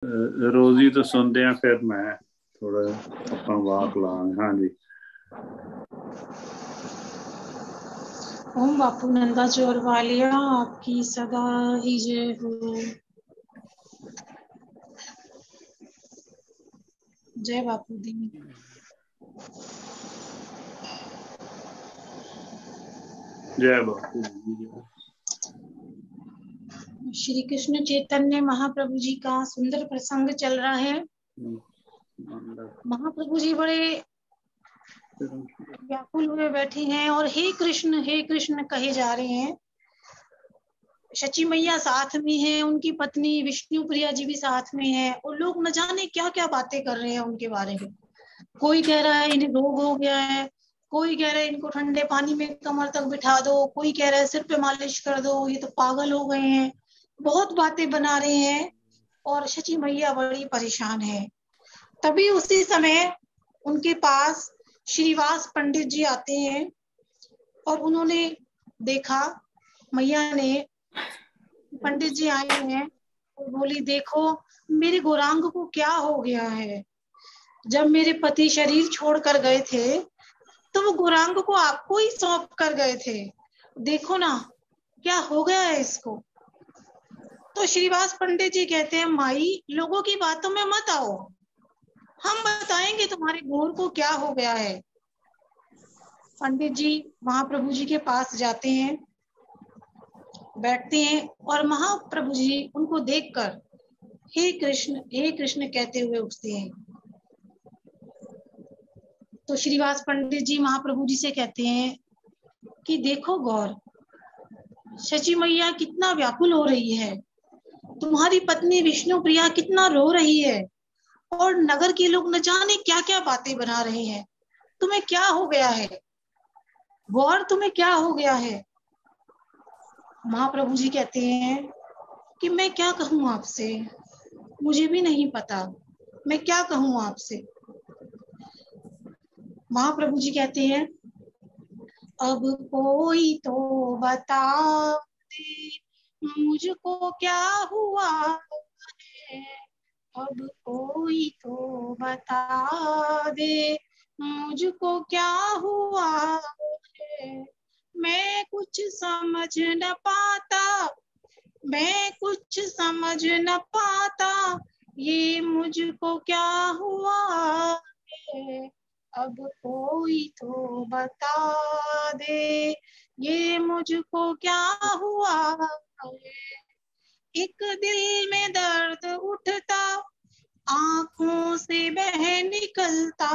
रोजी तो सुनते हैं, फिर मैं थोड़ा अपना वाक लांग। हाँ जी। ओम बापू नंदा चोर वालिया, आपकी सदा ही जय हो। जय बापू दी। जय बापू। श्री कृष्ण चैतन्य महाप्रभु जी का सुंदर प्रसंग चल रहा है। महाप्रभु जी बड़े व्याकुल हुए बैठे हैं और हे कृष्ण कहे जा रहे हैं। शची मैया साथ में है, उनकी पत्नी विष्णु प्रिया जी भी साथ में है, और लोग न जाने क्या क्या बातें कर रहे हैं उनके बारे में। कोई कह रहा है इन्हें रोग हो गया है, कोई कह रहा है इनको ठंडे पानी में कमर तक बिठा दो, कोई कह रहा है सिर पे मालिश कर दो, ये तो पागल हो गए हैं। बहुत बातें बना रहे हैं और शची मैया बड़ी परेशान है। तभी उसी समय उनके पास श्रीवास पंडित जी आते हैं और उन्होंने देखा, मैया ने, पंडित जी आए हैं और बोली, देखो मेरे गौरांग को क्या हो गया है। जब मेरे पति शरीर छोड़कर गए थे तो वो गौरांग को आपको ही सौंप कर गए थे, देखो ना क्या हो गया है इसको। तो श्रीवास पंडित जी कहते हैं, माई लोगों की बातों में मत आओ, हम बताएंगे तुम्हारे गौर को क्या हो गया है। पंडित जी महाप्रभु जी के पास जाते हैं, बैठते हैं और महाप्रभु जी उनको देखकर हे कृष्ण कहते हुए उठते हैं। तो श्रीवास पंडित जी महाप्रभु जी से कहते हैं कि देखो गौर, शची मैया कितना व्याकुल हो रही है, तुम्हारी पत्नी विष्णु प्रिया कितना रो रही है, और नगर के लोग न जाने क्या क्या बातें बना रहे हैं। तुम्हें क्या हो गया है गौर, तुम्हें क्या हो गया है। महाप्रभु जी कहते हैं कि मैं क्या कहूं आपसे, मुझे भी नहीं पता मैं क्या कहूं आपसे। महाप्रभु जी कहते हैं, अब कोई तो बता दे मुझको क्या हुआ है, अब कोई तो बता दे मुझको क्या हुआ है। मैं कुछ समझ न पाता, मैं कुछ समझ न पाता, ये मुझको क्या हुआ है। अब कोई तो बता दे ये मुझको क्या हुआ है। एक दिल में दर्द उठता, आंखों से बह निकलता,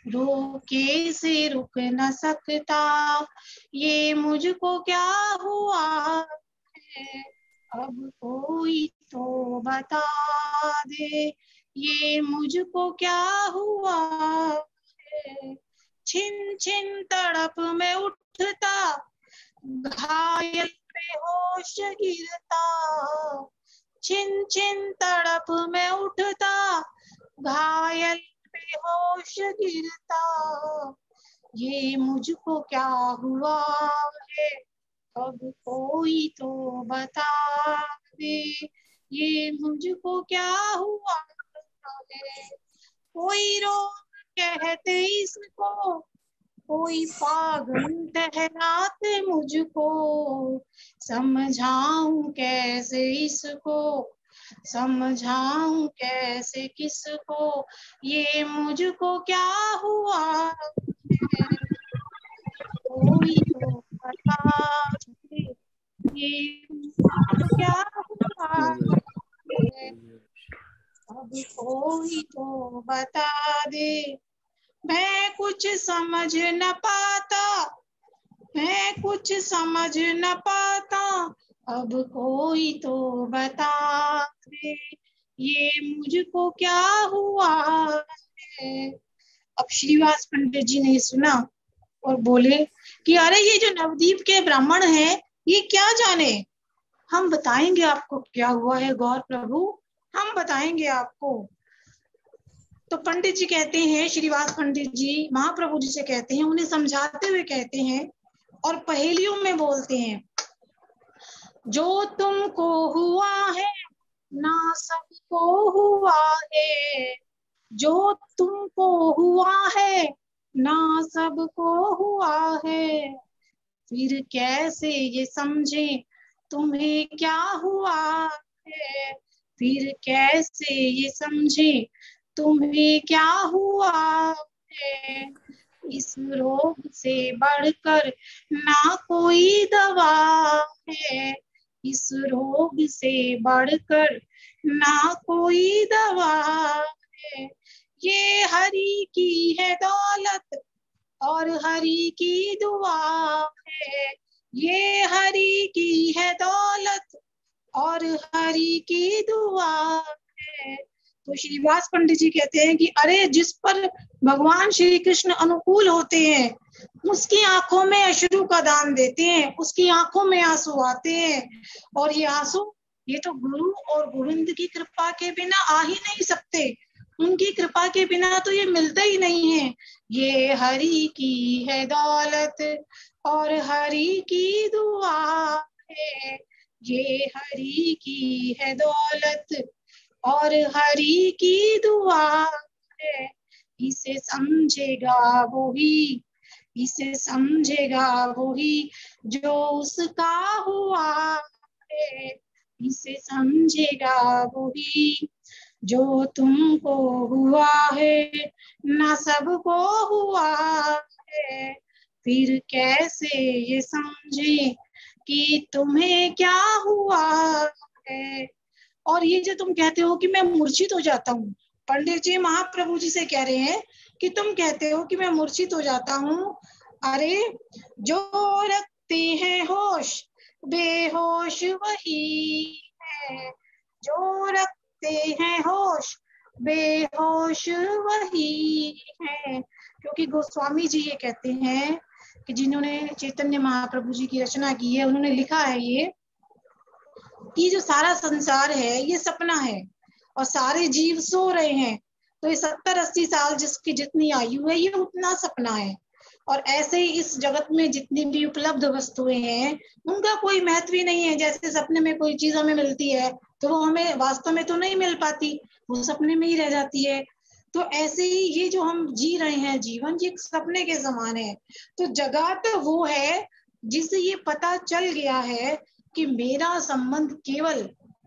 रोके से रुक न सकता, ये मुझको क्या हुआ है। अब कोई तो बता दे ये मुझको क्या हुआ है। छिन छिन तड़प में उठता, घायल पे होश गिरता, छिन छिन तड़प में उठता, घायल पे होश गिरता, ये मुझको क्या हुआ है। अब कोई तो बता दे ये मुझको क्या हुआ है। कोई रोग कहते इसको, कोई पागल ठहराते मुझको, समझाऊं कैसे इसको, समझाऊं कैसे किसको, ये मुझको क्या हुआ है। कोई तो बता दे ये मुझको क्या हुआ है। अब कोई तो बता दे, मैं कुछ समझ न पाता, मैं कुछ समझ न पाता, अब कोई तो बता दे ये मुझको क्या हुआ है। अब श्रीवास पंडित जी ने सुना और बोले कि अरे ये जो नवदीप के ब्राह्मण हैं ये क्या जाने, हम बताएंगे आपको क्या हुआ है गौर प्रभु, हम बताएंगे आपको। तो पंडित जी कहते हैं, श्रीवास पंडित जी महाप्रभु जी से कहते हैं, उन्हें समझाते हुए कहते हैं और पहेलियों में बोलते हैं, जो तुमको हुआ है ना सबको हुआ है जो तुमको हुआ है, ना सबको हुआ है। फिर कैसे ये समझे तुम्हें क्या हुआ है, फिर कैसे ये समझे तुम्हें क्या हुआ है। इस रोग से बढ़कर ना कोई दवा है, इस रोग से बढ़कर ना कोई दवा है। ये हरि की है दौलत और हरि की दुआ है, ये हरि की है दौलत और हरि की दुआ है। तो श्री व्यास पंडित जी कहते हैं कि अरे जिस पर भगवान श्री कृष्ण अनुकूल होते हैं उसकी आंखों में अश्रु का दान देते हैं, उसकी आंखों में आंसू आते हैं। और ये आंसू ये तो गुरु और गोविंद की कृपा के बिना आ ही नहीं सकते, उनकी कृपा के बिना तो ये मिलते ही नहीं है। ये हरि की है दौलत और हरि की दुआ है, ये हरि की है दौलत और हरि की दुआ है। इसे समझेगा वही, इसे समझेगा वही जो उसका हुआ है, इसे समझेगा वही जो तुमको हुआ है, ना सबको हुआ है। फिर कैसे ये समझे कि तुम्हें क्या हुआ है। और ये जो तुम कहते हो कि मैं मूर्छित हो जाता हूँ, पंडित जी महाप्रभु जी से कह रहे हैं कि तुम कहते हो कि मैं मूर्छित हो जाता हूँ। अरे जो रखते हैं होश बेहोश वही है, जो रखते हैं होश बेहोश वही है। क्योंकि गोस्वामी जी ये कहते हैं कि जिन्होंने चैतन्य महाप्रभु जी की रचना की है, उन्होंने लिखा है ये कि जो सारा संसार है ये सपना है और सारे जीव सो रहे हैं। तो ये 70-80 साल जिसकी जितनी आयु है ये उतना सपना है। और ऐसे ही इस जगत में जितनी भी उपलब्ध वस्तुएं हैं उनका कोई महत्व ही नहीं है। जैसे सपने में कोई चीज हमें मिलती है तो वो हमें वास्तव में तो नहीं मिल पाती, वो सपने में ही रह जाती है। तो ऐसे ही ये जो हम जी रहे हैं जीवन, ये सपने के समान है। तो जगह तो वो है जिसे ये पता चल गया है कि मेरा संबंध केवल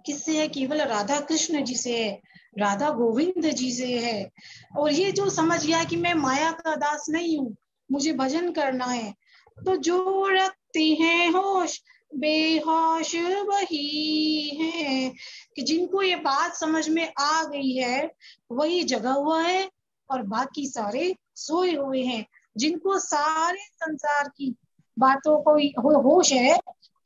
किससे है, केवल राधा कृष्ण जी से है, राधा गोविंद जी से है। और ये जो समझ गया कि मैं माया का दास नहीं हूँ, मुझे भजन करना है, तो जो रखते हैं होश बेहोश वही है। कि जिनको ये बात समझ में आ गई है वही जगा हुआ है और बाकी सारे सोए हुए हैं। जिनको सारे संसार की बातों को होश है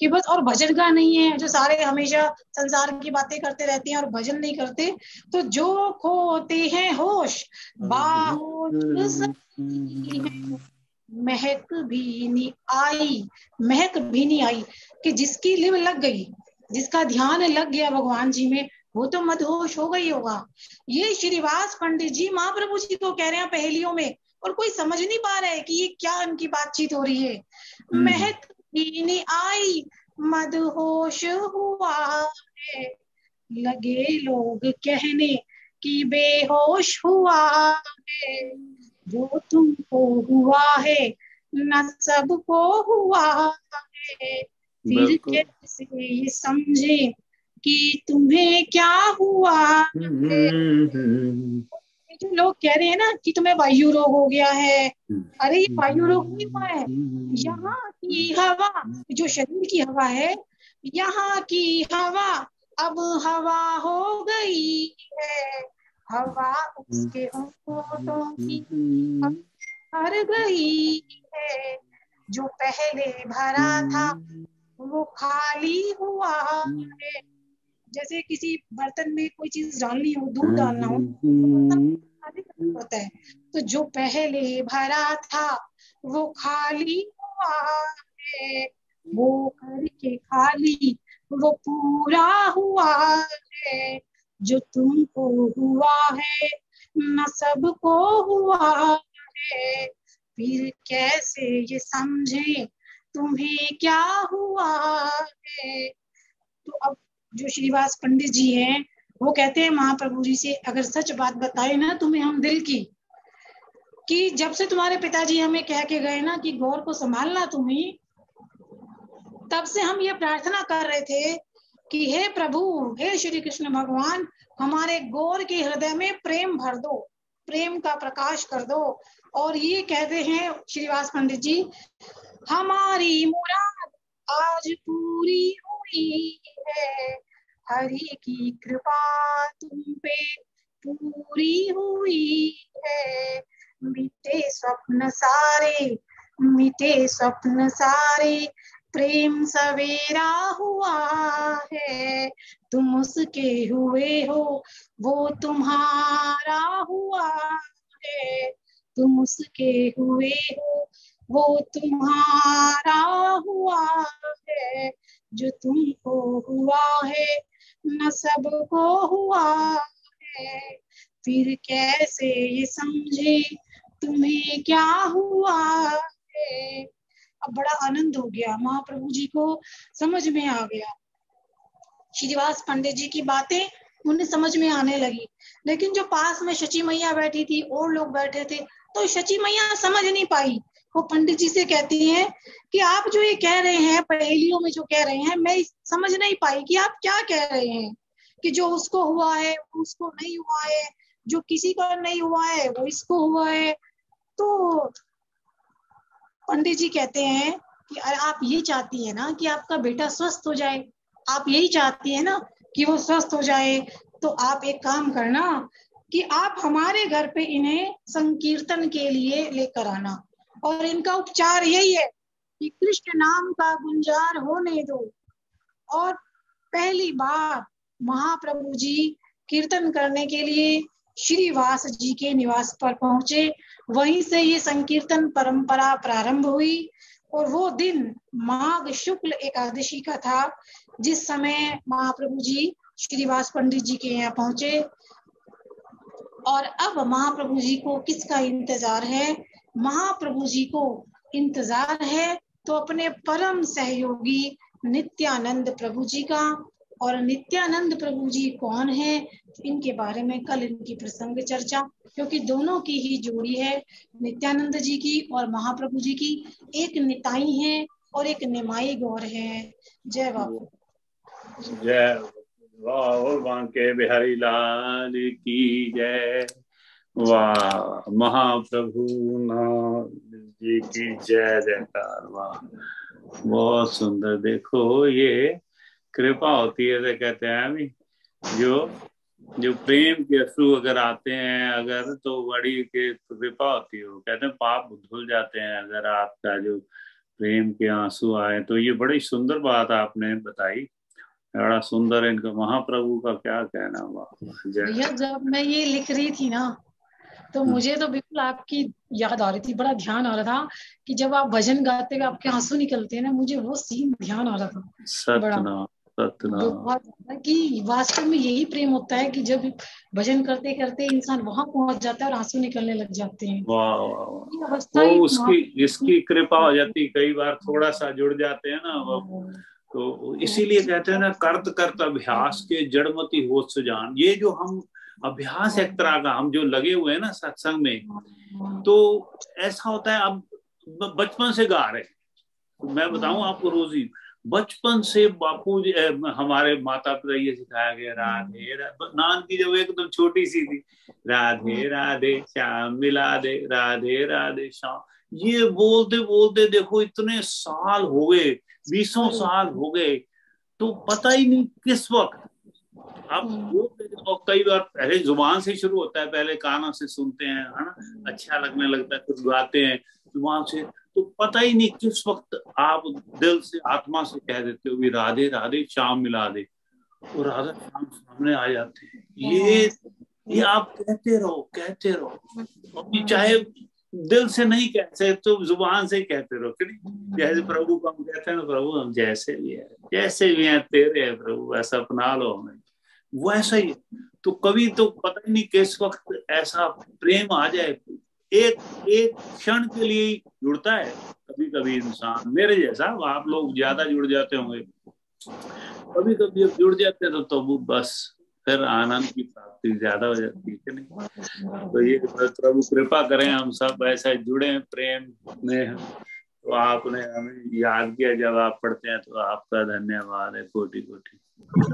कि बस, और भजन का नहीं है, जो सारे हमेशा संसार की बातें करते रहते हैं और भजन नहीं करते, तो जो खोते हैं होश बाहोश सभी हैं। महक भी नहीं आई, महक भी नहीं आई। कि जिसकी लिव लग गई, जिसका ध्यान लग गया भगवान जी में, वो तो मदहोश हो गई होगा। ये श्रीवास पंडित जी महाप्रभु जी को कह रहे हैं पहेलियों में, और कोई समझ नहीं पा रहा है कि ये क्या इनकी बातचीत हो रही है। महक भी नहीं आई मदहोश हुआ है, लगे लोग कहने कि बेहोश हुआ है। जो तुमको हुआ है न सबको हुआ है, फिर कैसे ये समझे कि तुम्हें क्या हुआ है। जो लोग कह रहे हैं ना कि तुम्हें वायु रोग हो गया है, अरे ये वायु रोग नहीं हुआ है। यहाँ की हवा, जो शरीर की हवा है, यहाँ की हवा अब हवा हो गई है। हवा उसके होठों की भर गई है। जो पहले भरा था वो खाली हुआ है। जैसे किसी बर्तन में कोई चीज डालनी हो, दूध डालना हो, तो बर्तन खाली करना होता है। तो जो पहले भरा था वो खाली हुआ है, वो करके खाली वो पूरा हुआ है। जो तुमको हुआ है न सबको हुआ है, फिर कैसे ये समझे तुम्हें क्या हुआ है। तो अब जो श्रीवास पंडित जी हैं, वो कहते हैं महाप्रभु जी से, अगर सच बात बताए ना तुम्हें हम दिल की, कि जब से तुम्हारे पिताजी हमें कह के गए ना कि गौर को संभालना तुम्हें, तब से हम ये प्रार्थना कर रहे थे कि हे प्रभु, हे श्री कृष्ण भगवान, हमारे गौर के हृदय में प्रेम भर दो, प्रेम का प्रकाश कर दो। और ये कहते हैं श्रीवास पंडित जी, हमारी मुराद आज पूरी हुई है, हरि की कृपा तुम पे पूरी हुई है, मिटे स्वप्न सारे, मिटे स्वप्न सारे, प्रेम सवेरा हुआ है, तुम उसके हुए हो वो तुम्हारा हुआ है, तुम उसके हुए हो वो तुम्हारा हुआ है, जो तुमको हुआ है न सबको हुआ है, फिर कैसे ये समझे तुम्हें क्या हुआ है। अब बड़ा आनंद हो गया, महाप्रभु जी को समझ में आ गया, श्रीवास पंडित जी की बातें उन्हें समझ में आने लगी। लेकिन जो पास में शची मैया बैठी थी और लोग बैठे थे, तो शची मैया समझ नहीं पाई। वो पंडित जी से कहती हैं कि आप जो ये कह रहे हैं, पहेलियों में जो कह रहे हैं, मैं समझ नहीं पाई कि आप क्या कह रहे हैं, कि जो उसको हुआ है वो उसको नहीं हुआ है, जो किसी का नहीं हुआ है वो इसको हुआ है। तो पंडित जी कहते हैं कि अरे आप ये चाहती है ना कि आपका बेटा स्वस्थ हो जाए, आप यही चाहती है ना कि वो स्वस्थ हो जाए, तो आप एक काम करना कि आप हमारे घर पे इन्हें संकीर्तन के लिए लेकर आना, और इनका उपचार यही है कि कृष्ण नाम का गुंजार होने दो। और पहली बार महाप्रभु जी कीर्तन करने के लिए श्रीवास जी के निवास पर पहुंचे, वहीं से ये संकीर्तन परंपरा प्रारंभ हुई। और वो दिन माघ शुक्ल एकादशी का था, जिस समय महाप्रभु जी श्रीवास पंडित जी के यहाँ पहुंचे। और अब महाप्रभु जी को किसका इंतजार है? महाप्रभु जी को इंतजार है तो अपने परम सहयोगी नित्यानंद प्रभु जी का। और नित्यानंद प्रभु जी कौन है, इनके बारे में कल इनकी प्रसंग चर्चा, क्योंकि दोनों की ही जोड़ी है, नित्यानंद जी की और महाप्रभु जी की। एक निताई है और एक निमाई गौर है। जय बाबू, जय वाह, बांके बिहारी लाल की जय। वाह, महाप्रभु नाथ जी की जय जयकार। वाह, बहुत सुंदर। देखो, ये कृपा होती है, तो कहते हैं अभी जो प्रेम के अश्रु अगर आते हैं, अगर तो बड़ी के कृपा होती है। वो कहते हैं पाप धुल जाते हैं अगर आपका जो प्रेम के आंसू आए। तो ये बड़ी सुंदर बात आपने बताई, बड़ा सुंदर। इनका महाप्रभु का क्या कहना हुआ। भैया जब मैं ये लिख रही थी ना, तो मुझे तो बिल्कुल आपकी याद आ रही थी, बड़ा ध्यान आ रहा था कि जब आप भजन गाते हुए आपके आंसू निकलते हैं ना, मुझे वो सीन ध्यान आ रहा था। बड़ा सतना सतना। बहुत कि वास्तव में यही प्रेम होता है कि जब भजन करते करते इंसान वहां पहुंच जाता है और आंसू निकलने लग जाते हैं। वाह वाह वाह, ये अवस्था वो ही उसकी इसकी कृपा हो जाती। कई बार थोड़ा सा जुड़ जाते हैं ना वो, तो इसीलिए कहते हैं ना, करत करत अभ्यास के जड़मती होश सुजान। ये जो हम अभ्यास एक तरह का हम जो लगे हुए हैं ना सत्संग में, तो ऐसा होता है। अब बचपन से गा रहे हैं, मैं बताऊं आपको, रोजी बचपन से बापू जी हमारे माता पिता ये सिखाया गया, राधे नान की जब एकदम छोटी सी थी, राधे राधे श्याम मिला दे, राधे राधे श्याम। ये बोलते बोलते देखो इतने साल हो गए, 20 साल हो गए, तो पता ही नहीं किस वक्त अब बोलते। और कई बार पहले जुबान से शुरू होता है, पहले कानों से सुनते हैं, है ना, अच्छा लगने लगता है, फिर गाते हैं जुबान से, तो पता ही नहीं किस वक्त आप दिल से आत्मा से कह देते हो भी राधे राधे श्याम मिला दे, और राधा श्याम सामने आ जाते हैं। ये आप कहते रहो, चाहे दिल से नहीं कहते तो जुबान से कहते रहो। जैसे प्रभु को हम कहते हैं ना, प्रभु हम जैसे भी हैं तेरे है प्रभु, ऐसा अपना लो हमें, वैसा ही। तो कभी तो पता ही नहीं किस वक्त ऐसा प्रेम आ जाए, एक क्षण के लिए जुड़ता है कभी कभी इंसान। मेरे जैसा, आप लोग ज्यादा जुड़ जाते होंगे, कभी कभी अब जुड़ जाते हैं तो वो बस फिर आनंद की प्राप्ति ज्यादा हो जाती है कि नहीं। तो ये प्रभु कृपा करें हम सब ऐसा जुड़े प्रेम में। तो आपने हमें याद किया, जब आप पढ़ते हैं तो आपका धन्यवाद है, कोटि कोटि।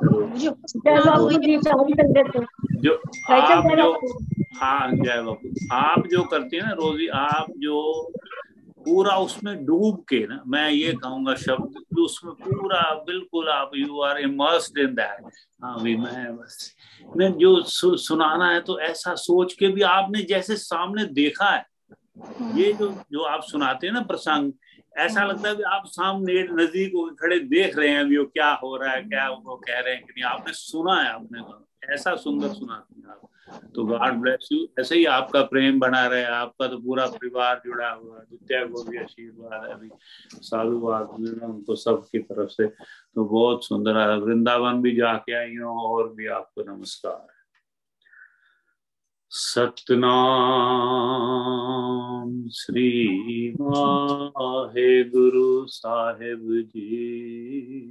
मुझे जय बापू जी, सारी संगत को। जो भाई साहब, आप जय जो बापू। हाँ जय बापू, आप जो करती है ना रोजी, आप जो पूरा उसमें डूब के ना, मैं ये कहूंगा शब्द, उसमें पूरा बिल्कुल आप you are immersed in that. हाँ भी मैं बस मैं जो सुनाना है तो ऐसा सोच के भी आपने जैसे सामने देखा है। ये जो जो आप सुनाते हैं ना प्रसंग, ऐसा लगता है कि आप सामने नजदीक खड़े देख रहे हैं अभी वो क्या हो रहा है, क्या वो कह रहे हैं कि नहीं, आपने सुना है, आपने ऐसा सुंदर सुनाते हैं आप। तो गॉड ब्लेस यू, ऐसे ही आपका प्रेम बना रहे। आपका तो पूरा परिवार जुड़ा हुआ है, नित्या को भी आशीर्वाद है, अभी साधुवाद उनको सबकी तरफ से। तो बहुत सुंदर है, वृंदावन भी जाके आई हूँ, और भी आपको नमस्कार। सतनाम श्री वाहे गुरु साहिब जी।